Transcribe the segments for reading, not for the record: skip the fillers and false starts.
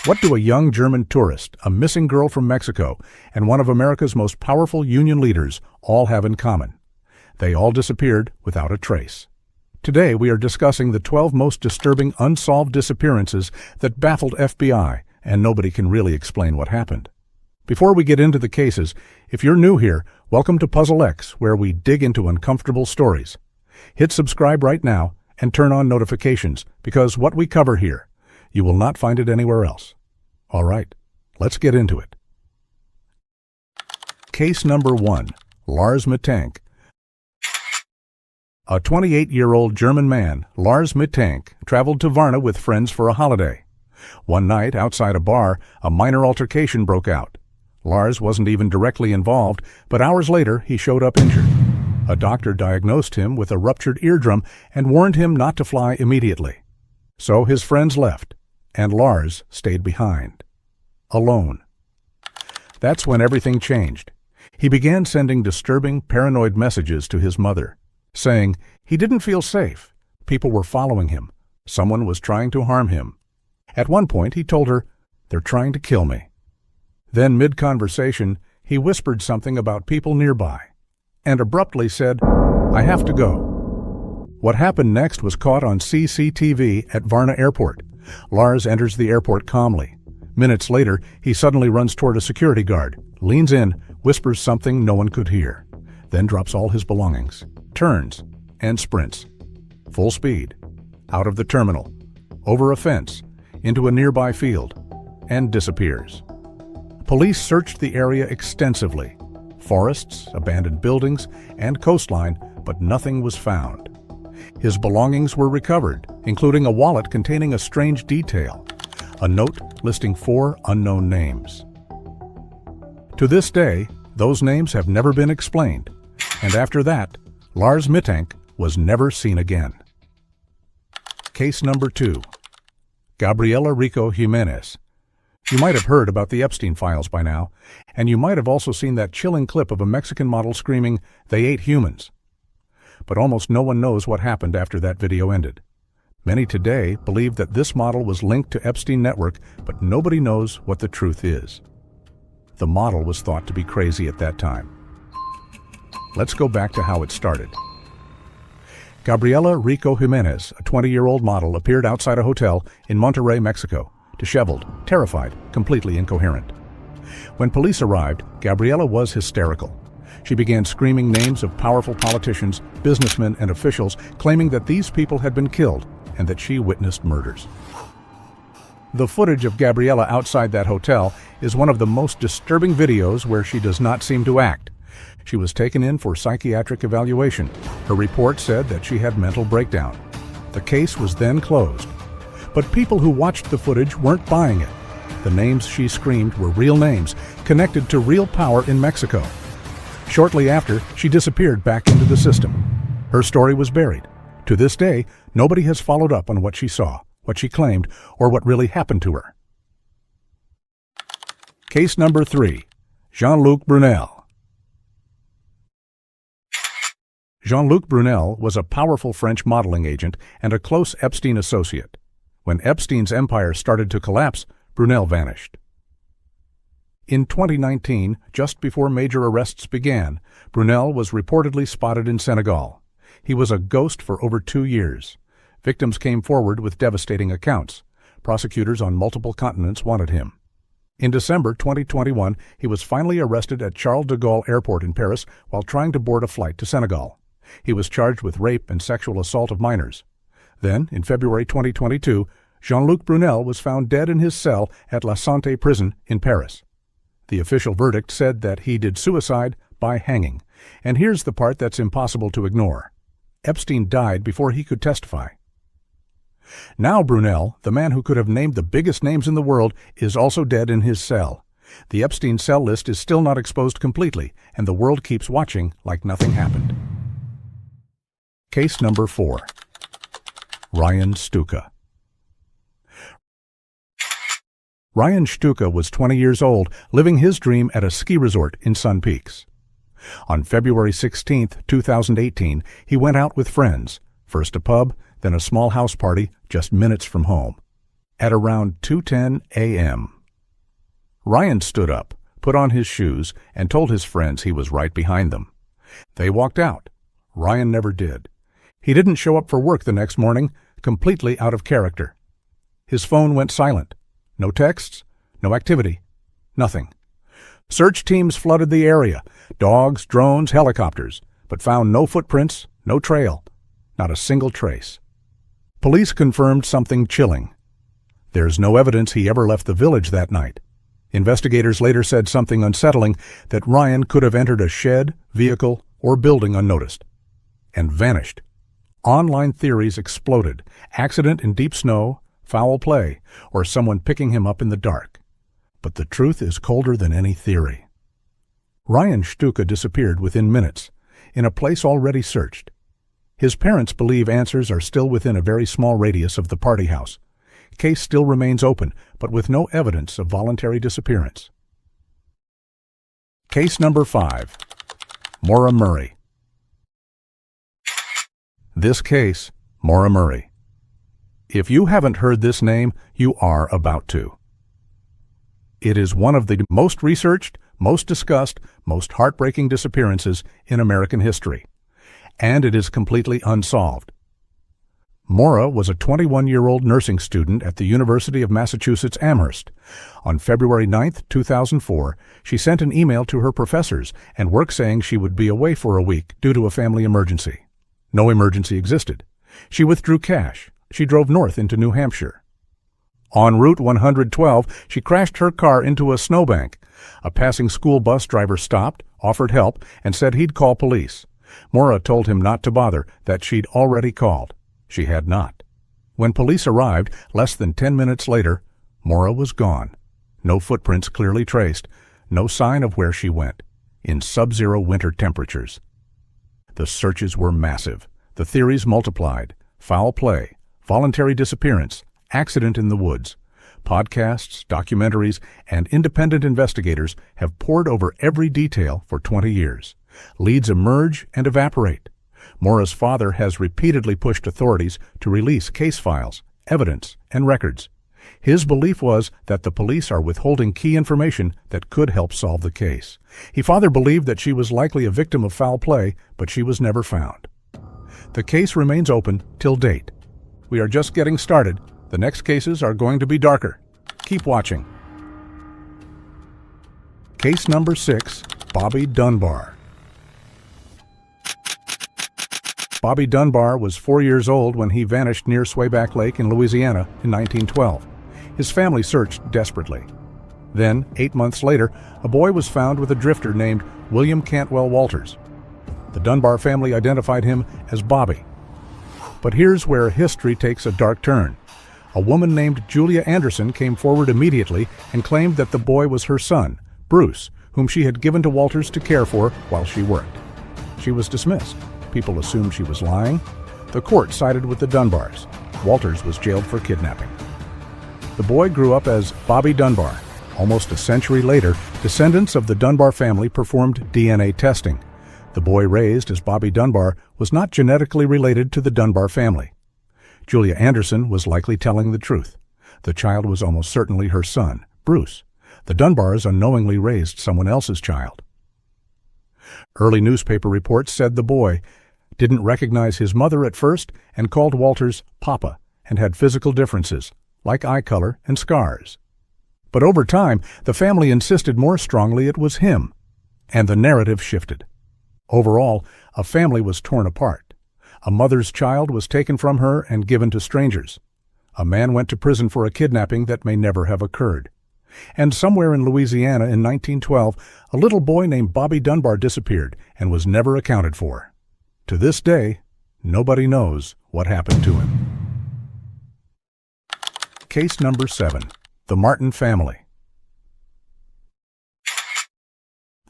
What do a young German tourist, a missing girl from Mexico, and one of America's most powerful union leaders all have in common? They all disappeared without a trace. Today we are discussing the 12 most disturbing unsolved disappearances that baffled FBI, and nobody can really explain what happened. Before we get into the cases, if you're new here, welcome to Puzzle X, where we dig into uncomfortable stories. Hit subscribe right now and turn on notifications, because what we cover here, you will not find it anywhere else. All right, let's get into it. Case number 1, Lars Mittank. A 28-year-old German man, Lars Mittank, traveled to Varna with friends for a holiday. One night, outside a bar, a minor altercation broke out. Lars wasn't even directly involved, but hours later he showed up injured. A doctor diagnosed him with a ruptured eardrum and warned him not to fly immediately. So his friends left, and Lars stayed behind, alone. That's when everything changed. He began sending disturbing, paranoid messages to his mother, saying he didn't feel safe. People were following him. Someone was trying to harm him. At one point, he told her, "They're trying to kill me." Then, mid-conversation, he whispered something about people nearby, and abruptly said, "I have to go." What happened next was caught on CCTV at Varna Airport. Lars enters the airport calmly. Minutes later, he suddenly runs toward a security guard, leans in, whispers something no one could hear, then drops all his belongings, turns, and sprints. Full speed, out of the terminal, over a fence, into a nearby field, and disappears. Police searched the area extensively. Forests, abandoned buildings, and coastline, but nothing was found. His belongings were recovered, including a wallet containing a strange detail, a note listing 4 unknown names. To this day, those names have never been explained, and after that, Lars Mittank was never seen again. Case number 2, Gabriela Rico Jimenez. You might have heard about the Epstein files by now, and you might have also seen that chilling clip of a Mexican model screaming, "They ate humans." But almost no one knows what happened after that video ended. Many today believe that this model was linked to Epstein network, but nobody knows what the truth is. The model was thought to be crazy at that time. Let's go back to how it started. Gabriela Rico Jimenez, a 20-year-old model, appeared outside a hotel in Monterrey, Mexico, disheveled, terrified, completely incoherent. When police arrived, Gabriela was hysterical. She began screaming names of powerful politicians, businessmen, and officials, claiming that these people had been killed and that she witnessed murders. The footage of Gabriela outside that hotel is one of the most disturbing videos where she does not seem to act. She was taken in for psychiatric evaluation. Her report said that she had mental breakdown. The case was then closed. But people who watched the footage weren't buying it. The names she screamed were real names, connected to real power in Mexico. Shortly after, she disappeared back into the system. Her story was buried. To this day, nobody has followed up on what she saw, what she claimed, or what really happened to her. Case number 3, Luc Brunel. Luc Brunel was a powerful French modeling agent and a close Epstein associate. When Epstein's empire started to collapse, Brunel vanished. In 2019, just before major arrests began, Brunel was reportedly spotted in Senegal. He was a ghost for over 2 years. Victims came forward with devastating accounts. Prosecutors on multiple continents wanted him. In December 2021, he was finally arrested at Charles de Gaulle Airport in Paris while trying to board a flight to Senegal. He was charged with rape and sexual assault of minors. Then, in February 2022, Luc Brunel was found dead in his cell at La Santé prison in Paris. The official verdict said that he did suicide by hanging. And here's the part that's impossible to ignore. Epstein died before he could testify. Now Brunel, the man who could have named the biggest names in the world, is also dead in his cell. The Epstein cell list is still not exposed completely, and the world keeps watching like nothing happened. Case number 4, Ryan Stuka. Ryan Stuka was 20 years old, living his dream at a ski resort in Sun Peaks. On February 16, 2018, he went out with friends, first a pub, then a small house party just minutes from home. at around 2:10 a.m. Ryan stood up, put on his shoes, and told his friends he was right behind them. They walked out. Ryan never did. He didn't show up for work the next morning, completely out of character. His phone went silent. No texts, no activity, nothing. Search teams flooded the area, dogs, drones, helicopters, but found no footprints, no trail, not a single trace. Police confirmed something chilling. There's no evidence he ever left the village that night. Investigators later said something unsettling, that Ryan could have entered a shed, vehicle, or building unnoticed and vanished. Online theories exploded: accident in deep snow, foul play, or someone picking him up in the dark. But the truth is colder than any theory. Ryan Stuka disappeared within minutes, in a place already searched. His parents believe answers are still within a very small radius of the party house. Case still remains open, but with no evidence of voluntary disappearance. Case number 5. Maura Murray. This case, Maura Murray. If you haven't heard this name, you are about to. It is one of the most researched, most discussed, most heartbreaking disappearances in American history, and it is completely unsolved. Maura was a 21-year-old nursing student at the University of Massachusetts Amherst. On February 9, 2004, she sent an email to her professors and work saying she would be away for a week due to a family emergency. No emergency existed. She withdrew cash. She drove north into New Hampshire. En route 112, she crashed her car into a snowbank. A passing school bus driver stopped, offered help, and said he'd call police. Maura told him not to bother, that she'd already called. She had not. When police arrived, less than 10 minutes later, Maura was gone. No footprints clearly traced, no sign of where she went, in sub-zero winter temperatures. The searches were massive. The theories multiplied: foul play, voluntary disappearance, accident in the woods. Podcasts, documentaries, and independent investigators have pored over every detail for 20 years. Leads emerge and evaporate. Maura's father has repeatedly pushed authorities to release case files, evidence, and records. His belief was that the police are withholding key information that could help solve the case. His father believed that she was likely a victim of foul play, but she was never found. The case remains open till date. We are just getting started. The next cases are going to be darker. Keep watching. Case number 6, Bobby Dunbar. Bobby Dunbar was 4 years old when he vanished near Swayback Lake in Louisiana in 1912. His family searched desperately. Then, 8 months later, a boy was found with a drifter named William Cantwell Walters. The Dunbar family identified him as Bobby. But here's where history takes a dark turn. A woman named Julia Anderson came forward immediately and claimed that the boy was her son, Bruce, whom she had given to Walters to care for while she worked. She was dismissed. People assumed she was lying. The court sided with the Dunbars. Walters was jailed for kidnapping. The boy grew up as Bobby Dunbar. Almost a century later, descendants of the Dunbar family performed DNA testing. The boy raised as Bobby Dunbar was not genetically related to the Dunbar family. Julia Anderson was likely telling the truth. The child was almost certainly her son, Bruce. The Dunbars unknowingly raised someone else's child. Early newspaper reports said the boy didn't recognize his mother at first and called Walters Papa and had physical differences, like eye color and scars. But over time, the family insisted more strongly it was him, and the narrative shifted. Overall, a family was torn apart. A mother's child was taken from her and given to strangers. A man went to prison for a kidnapping that may never have occurred. And somewhere in Louisiana in 1912, a little boy named Bobby Dunbar disappeared and was never accounted for. To this day, nobody knows what happened to him. Case number 7, the Martin family.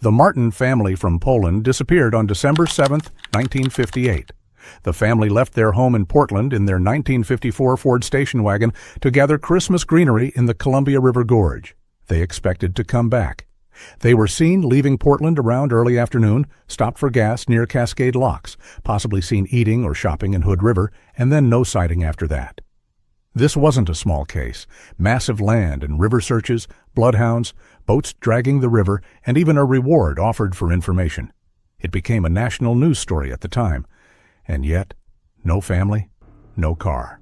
The Martin family from Poland disappeared on December 7, 1958. The family left their home in Portland in their 1954 Ford station wagon to gather Christmas greenery in the Columbia River Gorge. They expected to come back. They were seen leaving Portland around early afternoon, stopped for gas near Cascade Locks, possibly seen eating or shopping in Hood River, and then no sighting after that. This wasn't a small case. Massive land and river searches, bloodhounds, boats dragging the river, and even a reward offered for information. It became a national news story at the time. And yet, no family, no car.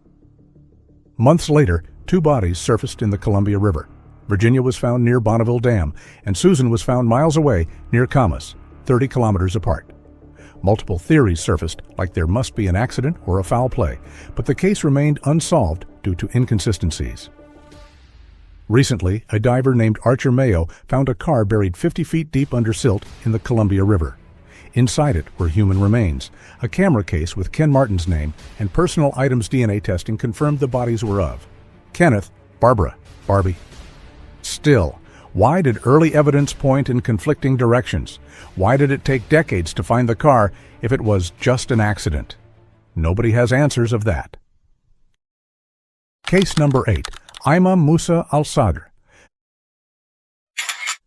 Months later, 2 bodies surfaced in the Columbia River. Virginia was found near Bonneville Dam, and Susan was found miles away near Camas, 30 kilometers apart. Multiple theories surfaced, like there must be an accident or a foul play, but the case remained unsolved due to inconsistencies. Recently, a diver named Archer Mayo found a car buried 50 feet deep under silt in the Columbia River. Inside it were human remains. A camera case with Ken Martin's name and personal items DNA testing confirmed the bodies were of Kenneth, Barbara, Barbie. Still, why did early evidence point in conflicting directions? Why did it take decades to find the car if it was just an accident? Nobody has answers of that. Case number 8. Imam Musa Al-Sadr.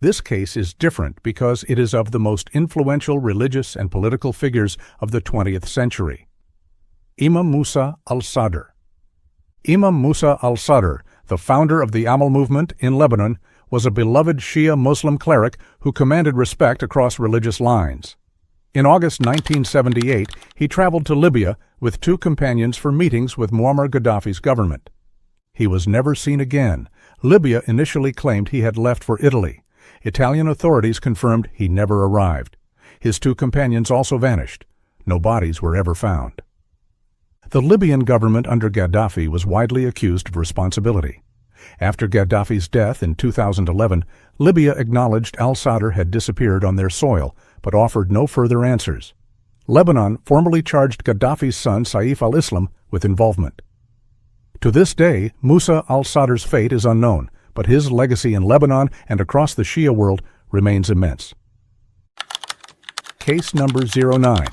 This case is different because it is of the most influential religious and political figures of the 20th century. Imam Musa Al-Sadr. Imam Musa Al-Sadr, the founder of the Amal movement in Lebanon, was a beloved Shia Muslim cleric who commanded respect across religious lines. In August 1978, he traveled to Libya with 2 companions for meetings with Muammar Gaddafi's government. He was never seen again. Libya initially claimed he had left for Italy. Italian authorities confirmed he never arrived. His 2 companions also vanished. No bodies were ever found. The Libyan government under Gaddafi was widely accused of responsibility. After Gaddafi's death in 2011, Libya acknowledged Al-Sadr had disappeared on their soil, but offered no further answers. Lebanon formally charged Gaddafi's son Saif al-Islam with involvement. To this day, Musa al-Sadr's fate is unknown, but his legacy in Lebanon and across the Shia world remains immense. Case number 09.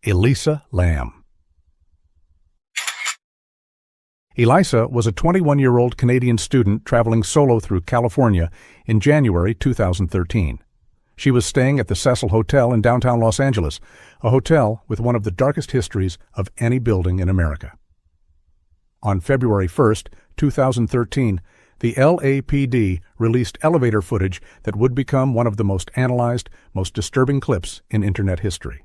Elisa Lam. Elisa was a 21-year-old Canadian student traveling solo through California in January 2013. She was staying at the Cecil Hotel in downtown Los Angeles, a hotel with one of the darkest histories of any building in America. On February 1, 2013, the LAPD released elevator footage that would become one of the most analyzed, most disturbing clips in Internet history.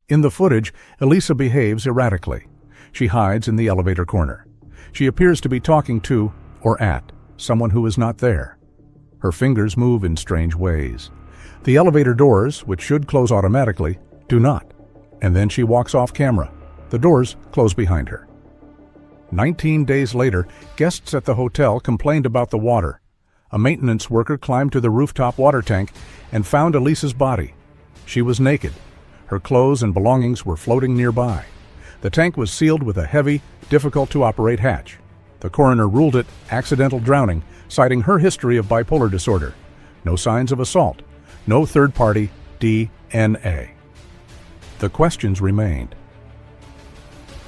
In the footage, Elisa behaves erratically. She hides in the elevator corner. She appears to be talking to, or at, someone who is not there. Her fingers move in strange ways. The elevator doors, which should close automatically, do not. And then she walks off camera. The doors close behind her. 19 days later, guests at the hotel complained about the water. A maintenance worker climbed to the rooftop water tank and found Elisa's body. She was naked. Her clothes and belongings were floating nearby. The tank was sealed with a heavy, difficult-to-operate hatch. The coroner ruled it accidental drowning, citing her history of bipolar disorder. No signs of assault. No third-party DNA. The questions remained.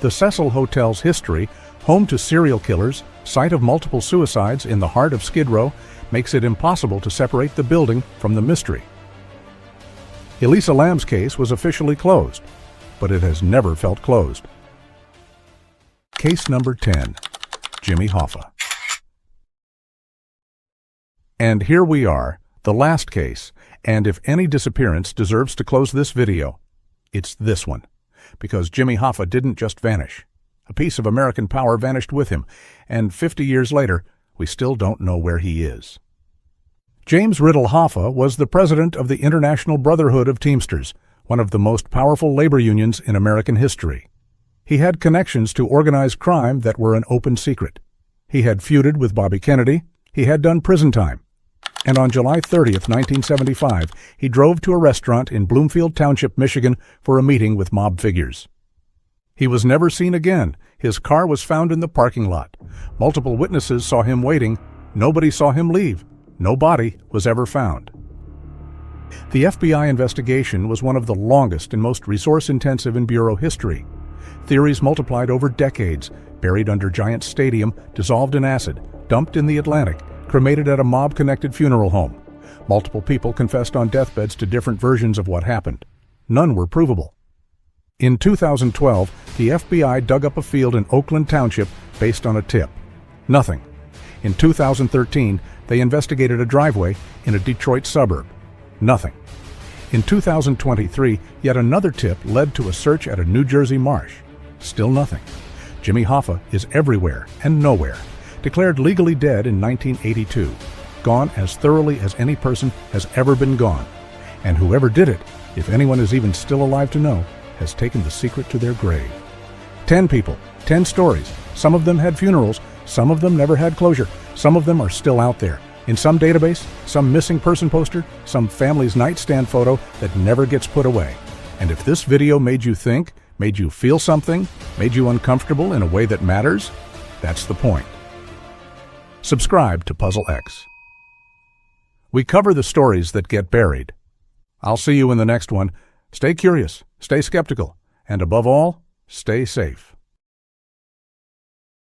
The Cecil Hotel's history, home to serial killers, site of multiple suicides in the heart of Skid Row, makes it impossible to separate the building from the mystery. Elisa Lam's case was officially closed, but it has never felt closed. Case number 10. Jimmy Hoffa. And here we are, the last case, and if any disappearance deserves to close this video, it's this one. Because Jimmy Hoffa didn't just vanish. A piece of American power vanished with him, and 50 years later, we still don't know where he is. James Riddle Hoffa was the president of the International Brotherhood of Teamsters, one of the most powerful labor unions in American history. He had connections to organized crime that were an open secret. He had feuded with Bobby Kennedy. He had done prison time. And on July 30th, 1975, he drove to a restaurant in Bloomfield Township, Michigan, for a meeting with mob figures. He was never seen again. His car was found in the parking lot. Multiple witnesses saw him waiting. Nobody saw him leave. No body was ever found. The FBI investigation was one of the longest and most resource-intensive in Bureau history. Theories multiplied over decades, buried under Giant Stadium, dissolved in acid, dumped in the Atlantic, cremated at a mob-connected funeral home. Multiple people confessed on deathbeds to different versions of what happened. None were provable. In 2012, the FBI dug up a field in Oakland Township based on a tip. Nothing. In 2013, they investigated a driveway in a Detroit suburb. Nothing. In 2023, yet another tip led to a search at a New Jersey marsh. Still nothing. Jimmy Hoffa is everywhere and nowhere. Declared legally dead in 1982. Gone as thoroughly as any person has ever been gone. And whoever did it, if anyone is even still alive to know, has taken the secret to their grave. 10 people, 10 stories. Some of them had funerals, some of them never had closure. Some of them are still out there. In some database, some missing person poster, some family's nightstand photo that never gets put away. And if this video made you think, made you feel something, made you uncomfortable in a way that matters, that's the point. Subscribe to Puzzle X. We cover the stories that get buried. I'll see you in the next one. Stay curious, stay skeptical, and above all, stay safe.